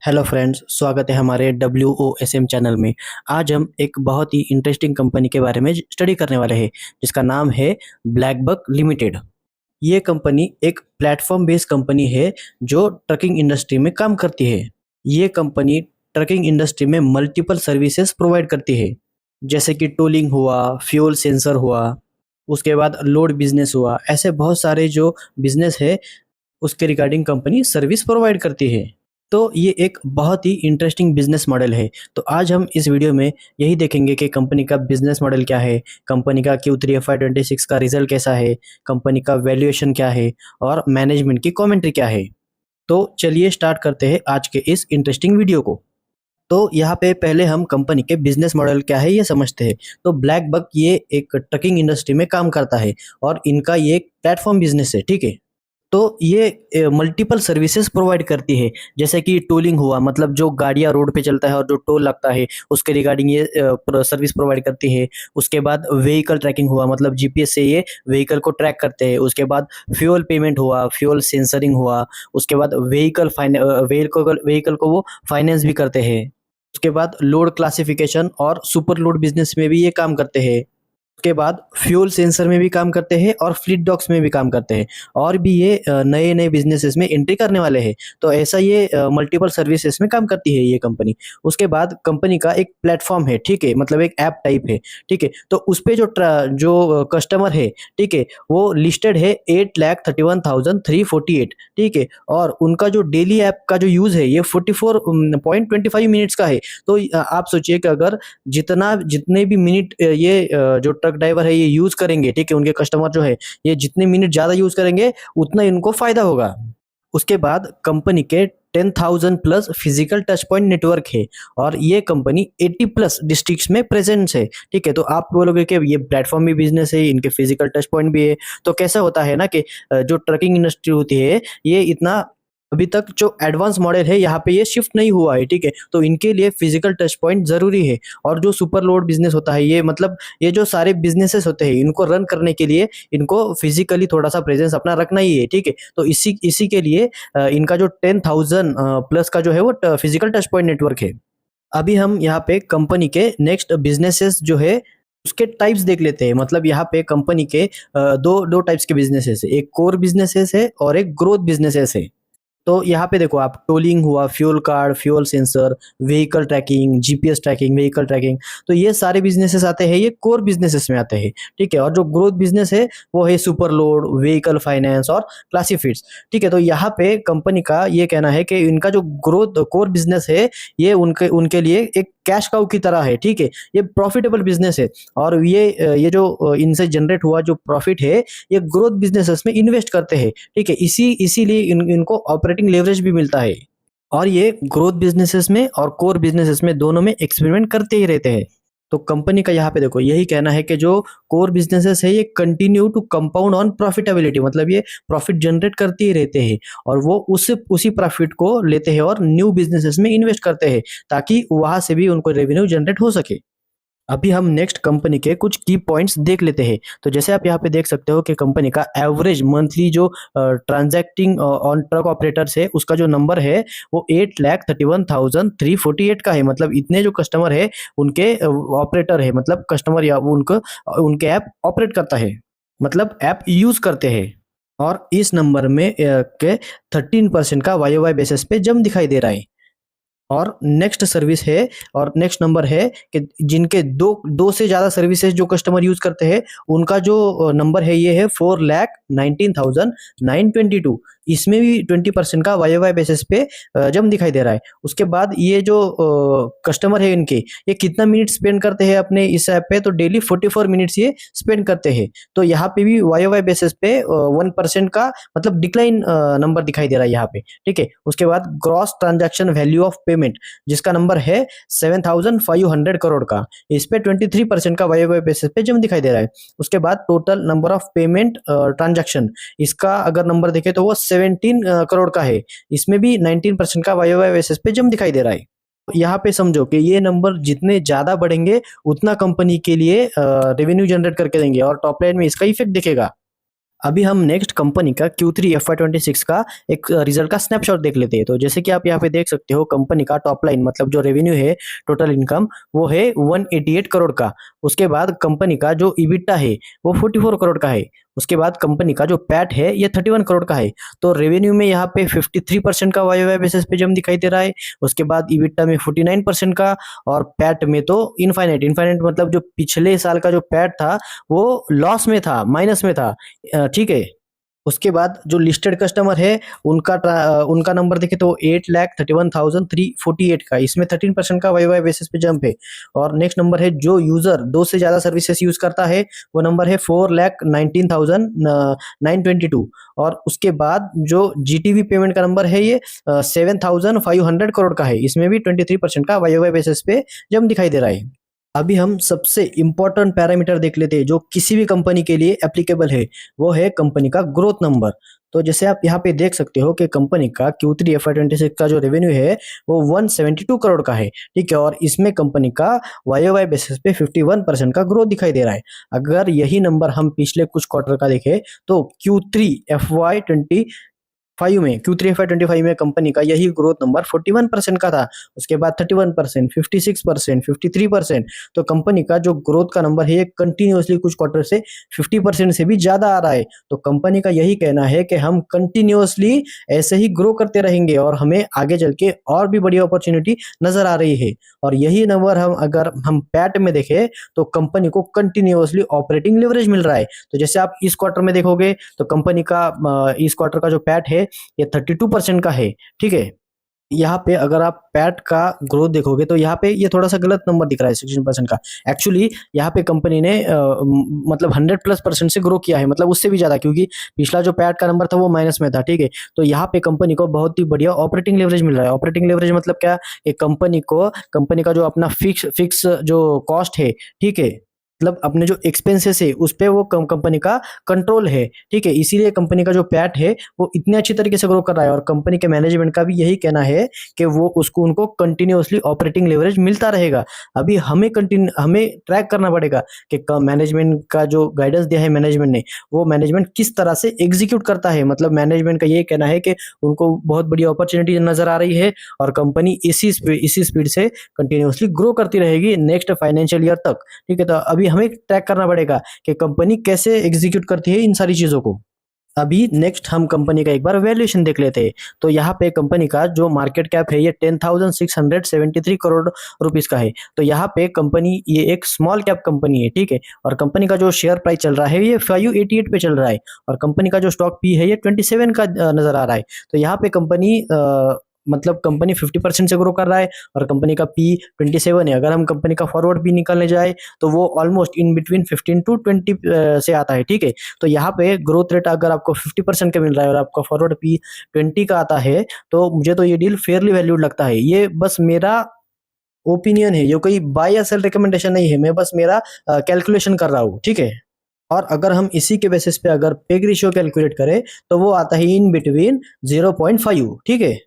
Hello friends, स्वागत है हमारे WOSM चैनल में। आज हम एक बहुत ही इंटरेस्टिंग कंपनी के बारे में स्टडी करने वाले हैं, जिसका नाम है ब्लैकबक लिमिटेड। ये कंपनी एक प्लेटफॉर्म बेस्ड कंपनी है जो ट्रकिंग इंडस्ट्री में काम करती है। ये कंपनी ट्रकिंग इंडस्ट्री में मल्टीपल सर्विसेज प्रोवाइड करती है, जैसे कि टोलिंग हुआ, फ्यूल सेंसर हुआ, उसके बाद लोड बिजनेस हुआ। ऐसे बहुत सारे जो बिजनेस है उसके रिगार्डिंग कंपनी सर्विस प्रोवाइड करती है। तो ये एक बहुत ही इंटरेस्टिंग बिजनेस मॉडल है। तो आज हम इस वीडियो में यही देखेंगे कि कंपनी का बिजनेस मॉडल क्या है, कंपनी का Q3 FY26 का रिजल्ट कैसा है, कंपनी का वैल्यूएशन क्या है और मैनेजमेंट की कमेंट्री क्या है। तो चलिए स्टार्ट करते हैं आज के इस इंटरेस्टिंग वीडियो को। तो यहाँ पे पहले हम कंपनी के बिजनेस मॉडल क्या है ये समझते हैं। तो ब्लैक बक ये एक ट्रकिंग इंडस्ट्री में काम करता है और इनका ये एक प्लेटफॉर्म बिजनेस है, ठीक है। तो ये मल्टीपल सर्विसेज प्रोवाइड करती है, जैसे कि टोलिंग हुआ, मतलब जो गाड़ियाँ रोड पे चलता है और जो टोल लगता है उसके रिगार्डिंग ये सर्विस प्रोवाइड करती है। उसके बाद व्हीकल ट्रैकिंग हुआ, मतलब जीपीएस से ये व्हीकल को ट्रैक करते हैं। उसके बाद फ्यूल पेमेंट हुआ, फ्यूल सेंसरिंग हुआ। उसके बाद व्हीकल को वो फाइनेंस भी करते हैं। उसके बाद लोड क्लासिफिकेशन और सुपर लोड बिजनेस में भी ये काम करते हैं। उसके बाद फ्यूल सेंसर में भी काम करते हैं और फ्लीट डॉक्स में भी काम करते हैं। और भी ये नए नए बिजनेसेस में एंट्री करने वाले हैं। तो ऐसा ये मल्टीपल सर्विसेज में काम करती है ये कंपनी। उसके बाद कंपनी का एक प्लेटफॉर्म है, ठीक है, मतलब एक ऐप टाइप है, ठीक है। तो उस पे जो कस्टमर है, ठीक है, वो लिस्टेड है 8,31,348, ठीक है। और उनका जो डेली ऐप का जो यूज है ये 44.25 मिनट्स का है। तो आप सोचिए कि अगर जितने भी मिनट जो ट्रक ड्राइवर है ये यूज करेंगे, ठीक है, उनके कस्टमर जो है ये जितने मिनट ज्यादा यूज करेंगे उतना इनको फायदा होगा। उसके बाद कंपनी के 10,000 plus physical touch point network है और ये कंपनी 80 प्लस डिस्ट्रिक्ट्स में प्रेजेंस है, ठीक है। तो आप बोलोगे कि ये प्लेटफॉर्म भी बिजनेस है, इनके फिजिकल टच पॉइंट भी है। तो कैसा होता है ना कि जो ट्रकिंग इंडस्ट्री होती है ये इतना अभी तक जो एडवांस मॉडल है यहाँ पे ये शिफ्ट नहीं हुआ है, ठीक है। तो इनके लिए फिजिकल टच पॉइंट जरूरी है। और जो सुपर लोड बिजनेस होता है ये मतलब ये जो सारे बिजनेसेस होते हैं इनको रन करने के लिए इनको फिजिकली थोड़ा सा प्रेजेंस अपना रखना ही है, ठीक है। तो इसी इसी के लिए इनका जो 10,000 प्लस का जो है वो फिजिकल टच पॉइंट नेटवर्क है। अभी हम यहाँ पे कंपनी के नेक्स्ट बिजनेसेस जो है उसके टाइप्स देख लेते हैं। मतलब यहाँ पे कंपनी के दो दो टाइप्स के बिजनेसेस है, एक कोर बिजनेसेस है और एक ग्रोथ बिजनेसेस है। तो यहाँ पे देखो आप, टोलिंग हुआ, fuel card, fuel sensor, vehicle tracking, GPS tracking, vehicle tracking, तो ये सारे बिजनेसेस आते हैं, ये कोर बिजनेसेस में आते हैं, ठीक है। और जो ग्रोथ बिजनेस है वो है सुपर लोड, व्हीकल फाइनेंस और क्लासिफिड्स, ठीक है। तो यहाँ पे कंपनी का ये कहना है कि इनका जो ग्रोथ कोर बिजनेस है ये उनके उनके लिए एक कैश काउ की तरह है, ठीक है। ये प्रॉफिटेबल बिजनेस है और ये जो इनसे जनरेट हुआ जो प्रॉफिट है ये ग्रोथ बिजनेसेस में इन्वेस्ट करते हैं, ठीक है। इसीलिए इनको ऑपरेटिंग लेवरेज भी मिलता है। और ये ग्रोथ बिजनेसेस में और कोर बिजनेसेस में दोनों में एक्सपेरिमेंट करते ही रहते हैं। तो कंपनी का यहाँ पे देखो यही कहना है कि जो कोर बिजनेसेस है ये continue to compound on profitability, मतलब ये प्रॉफिट जनरेट करते ही रहते हैं और वो उसी प्रॉफिट को लेते हैं और न्यू बिजनेसेस में इन्वेस्ट करते हैं ताकि वहां से भी उनको रेवेन्यू जनरेट हो सके। अभी हम नेक्स्ट कंपनी के कुछ की पॉइंट्स देख लेते हैं। तो जैसे आप यहाँ पे देख सकते हो कि कंपनी का एवरेज मंथली जो ट्रांजैक्टिंग ऑन ट्रक ऑपरेटर्स है उसका जो नंबर है वो 8,31,348 का है। मतलब इतने जो कस्टमर है उनके ऑपरेटर है, मतलब कस्टमर या उनके ऐप ऑपरेट करता है, मतलब ऐप यूज करते हैं। और इस नंबर में के 13% का वाई बेसिस पे जम दिखाई दे रहा है। और नेक्स्ट सर्विस है और नेक्स्ट नंबर है कि जिनके दो से ज्यादा सर्विसेज जो कस्टमर यूज करते हैं उनका जो नंबर है ये है 4,19,922। इसमें भी 20% का वाई बेसिस पे जम दिखाई दे रहा है। उसके बाद ये जो कस्टमर है इनके ये कितना मिनट स्पेंड करते हैं अपने इस ऐप पे, तो डेली 44 मिनट्स ये स्पेंड करते हैं। तो यहाँ पे भी वाई बेसिस पे 1% का मतलब डिक्लाइन नंबर दिखाई दे रहा है यहाँ पे, ठीक है। उसके बाद gross transaction value of payment जिसका नंबर है 7,500 करोड़ का, इस पे 23% का वाई बेसिस पे जम दिखाई दे रहा है। उसके बाद total number of payment transaction, इसका अगर नंबर देखे तो वो 17 करोड़ का है, इसमें भी 19% का वाई बेसिस पे जम दिखाई दे रहा है। यहाँ पे समझो कि ये नंबर जितने ज्यादा बढ़ेंगे उतना कंपनी के लिए रेवेन्यू जनरेट करके देंगे और टॉप लाइन में इसका इफेक्ट दिखेगा। अभी हम नेक्स्ट कंपनी का Q3 FY26 का एक रिजल्ट का स्नैपशॉट देख लेते हैं। तो जैसे कि आप यहाँ पे देख सकते हो, कंपनी का टॉप लाइन मतलब जो रेवेन्यू है, टोटल इनकम, वो है 188 करोड़ का। उसके बाद कंपनी का जो इबिटा है वो 44 करोड़ का है। उसके बाद कंपनी का जो पैट है ये 31 करोड़ का है। तो रेवेन्यू में यहाँ पे 53% का वाई बेसिस पे जम दिखाई दे रहा है। उसके बाद इबिटा में 49% का, और पैट में तो इनफाइनाइट इनफाइनाइट मतलब जो पिछले साल का जो पैट था वो लॉस में था, माइनस में था। ठीक है। उसके बाद जो लिस्टेड कस्टमर है उनका नंबर देखें तो 8,31,348 का, इसमें 13% का वाई बेसिस पे जंप है। और नेक्स्ट नंबर है जो यूजर दो से ज्यादा सर्विसेज यूज करता है, वो नंबर है 4,19,922। और उसके बाद जो जीटीवी पेमेंट का नंबर है ये 7,500 करोड़ का है, इसमें भी 23% का वाई बेसिस पे जंप दिखाई दे रहा है। अभी हम सबसे इंपॉर्टेंट पैरामीटर देख लेते हैं जो किसी भी कंपनी के लिए एप्लीकेबल है, वो है कंपनी का ग्रोथ नंबर। तो जैसे आप यहाँ पे देख सकते हो कि कंपनी का Q3 FY26 का जो रेवेन्यू है वो 172 करोड़ का है, ठीक है। और इसमें कंपनी का वाई बेसिस पे 51% का ग्रोथ दिखाई दे रहा है। अगर यही नंबर हम पिछले कुछ क्वार्टर का देखें तो Q3 FY25 में कंपनी का यही ग्रोथ नंबर 41% का था। उसके बाद 31%, 56%, 53%। तो कंपनी का जो ग्रोथ का नंबर है ये कंटिन्यूअसली कुछ क्वार्टर से 50% से भी ज्यादा आ रहा है। तो कंपनी का यही कहना है कि हम कंटिन्यूअसली ऐसे ही ग्रो करते रहेंगे और हमें आगे चल के और भी बड़ी अपॉर्चुनिटी नजर आ रही है। और यही नंबर अगर हम पैट में देखें तो कंपनी को कंटिन्यूअसली ऑपरेटिंग लेवरेज मिल रहा है। तो जैसे आप इस क्वार्टर में देखोगे तो कंपनी का इस क्वार्टर का जो पैट है ये 32% का है, ठीक है। यहाँ पे अगर आप पैट का ग्रोथ देखोगे तो यहाँ पे ये थोड़ा सा गलत नंबर दिख रहा है 16% का। एक्चुअली यहाँ पे कंपनी ने मतलब 100+% से ग्रो किया है, मतलब उससे भी ज्यादा, क्योंकि पिछला जो पैट का नंबर था वो माइनस में था, ठीक है। तो यहाँ पे कंपनी को बहुत ही बढ़िया ऑपरेटिंग लेवरेज मिल रहा है। ऑपरेटिंग लेवरेज मतलब क्या, कि कंपनी का जो अपना फिक्स जो कॉस्ट है, ठीक है, मतलब अपने जो एक्सपेंसेस है उस पे वो कंपनी का कंट्रोल है, ठीक है। इसीलिए कंपनी का जो पैट है वो इतने अच्छी तरीके से ग्रो कर रहा है। और कंपनी के मैनेजमेंट का भी यही कहना है कि वो उनको कंटिन्यूअसली ऑपरेटिंग लेवरेज मिलता रहेगा। अभी हमें ट्रैक करना पड़ेगा कि मैनेजमेंट का जो गाइडेंस दिया है मैनेजमेंट ने, वो मैनेजमेंट किस तरह से एग्जीक्यूट करता है। मतलब मैनेजमेंट का ये कहना है कि उनको बहुत बड़ी अपॉर्चुनिटी नजर आ रही है और कंपनी इसी स्पीड से कंटिन्यूअसली ग्रो करती रहेगी नेक्स्ट फाइनेंशियल ईयर तक, ठीक है। तो अभी हमें ट्रैक करना पड़ेगा कि कंपनी कैसे एग्जीक्यूट करती है इन सारी चीजों को। अभी नेक्स्ट हम कंपनी का एक बार वैल्यूएशन देख लेते हैं। तो यहाँ पे कंपनी का जो मार्केट कैप है ये 10,673 करोड़ रुपीस का है। तो यहाँ पे कंपनी ये एक स्मॉल कैप कंपनी है, ठीक है। और कंपनी का जो शेयर प्राइस चल रहा है ये 588 पे चल रहा है। और कंपनी का जो स्टॉक पी है ये 27 का नजर आ रहा है। तो यहाँ पे मतलब कंपनी 50% से ग्रो कर रहा है और कंपनी का पी 27 है। अगर हम कंपनी का फॉरवर्ड पी निकालने जाए तो वो ऑलमोस्ट इन बिटवीन 15 to 20 से आता है, ठीक है। तो यहाँ पे ग्रोथ रेट अगर आपको 50% का मिल रहा है और आपका फॉरवर्ड पी 20 का आता है, तो मुझे तो ये डील फेयरली वैल्यूड लगता है। ये बस मेरा ओपिनियन है, ये कोई बाय या सेल रिकमेंडेशन नहीं है, मैं बस मेरा कैलकुलेशन कर रहा हूँ, ठीक है। और अगर हम इसी के बेसिस पे अगर पेग रेशियो कैलकुलेट करें तो वो आता है इन बिटवीन 0.5, ठीक है।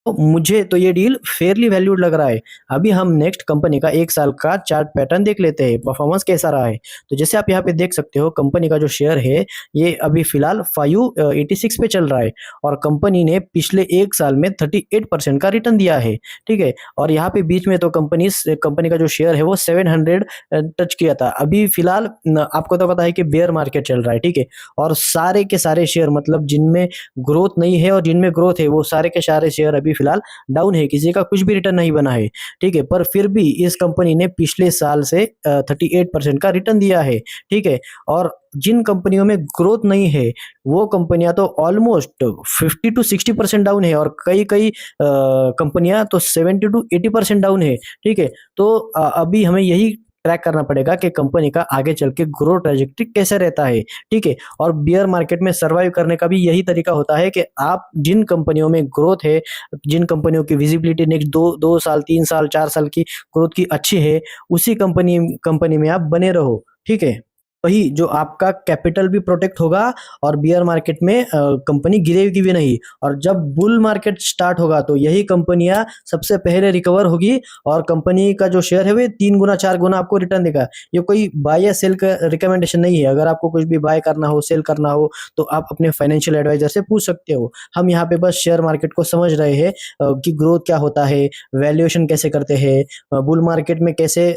तो मुझे तो ये डील फेयरली वैल्यूड लग रहा है। अभी हम नेक्स्ट कंपनी का एक साल का चार्ट पैटर्न देख लेते हैं, परफॉर्मेंस कैसा रहा है। तो जैसे आप यहाँ पे देख सकते हो कंपनी का जो शेयर है ये अभी फिलहाल 586 पे चल रहा है। और कंपनी ने पिछले एक साल में 38% का रिटर्न दिया है, ठीक है। और यहाँ पे बीच में तो कंपनी का जो शेयर है वो 700 टच किया था। अभी फिलहाल आपको तो पता है कि बेयर मार्केट चल रहा है, ठीक है। और सारे के सारे शेयर मतलब जिनमें ग्रोथ नहीं है और जिनमें ग्रोथ है वो सारे के सारे शेयर अभी फिलहाल डाउन है, किसी का कुछ भी रिटर्न नहीं बना है, ठीक है। पर फिर भी इस कंपनी ने पिछले साल से 38% का रिटर्न दिया है, ठीक है। और जिन कंपनियों में ग्रोथ नहीं है वो कंपनियां तो ऑलमोस्ट 50 to 60% डाउन है और कई कई कंपनियां तो 70 to 80% डाउन है, ठीक है। तो अभी हमें यही ट्रैक करना पड़ेगा कि कंपनी का आगे चल के ग्रोथ ट्रेजेक्टरी कैसे रहता है, ठीक है। और बियर मार्केट में सर्वाइव करने का भी यही तरीका होता है कि आप जिन कंपनियों में ग्रोथ है, जिन कंपनियों की विजिबिलिटी नेक्स्ट दो साल 3 साल 4 साल की ग्रोथ की अच्छी है, उसी कंपनी में आप बने रहो, ठीक है। वही जो आपका कैपिटल भी प्रोटेक्ट होगा और बियर मार्केट में कंपनी गिरेगी भी नहीं। और जब बुल मार्केट स्टार्ट होगा तो यही कंपनियां सबसे पहले रिकवर होगी और कंपनी का जो शेयर है वो 3 गुना 4 गुना आपको रिटर्न देगा। ये कोई बाय या सेल का रिकमेंडेशन नहीं है। अगर आपको कुछ भी बाय करना हो, सेल करना हो, तो आप अपने फाइनेंशियल एडवाइजर से पूछ सकते हो। हम यहाँ पे बस शेयर मार्केट को समझ रहे हैं कि ग्रोथ क्या होता है, वैल्यूएशन कैसे करते हैं, बुल मार्केट में कैसे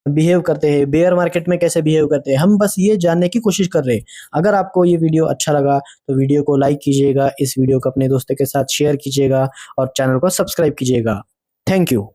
बिहेव करते हैं, बेयर मार्केट में कैसे बिहेव करते हैं, हम बस ये जानने की कोशिश कर रहे हैं। अगर आपको ये वीडियो अच्छा लगा तो वीडियो को लाइक कीजिएगा, इस वीडियो को अपने दोस्तों के साथ शेयर कीजिएगा और चैनल को सब्सक्राइब कीजिएगा। Thank you.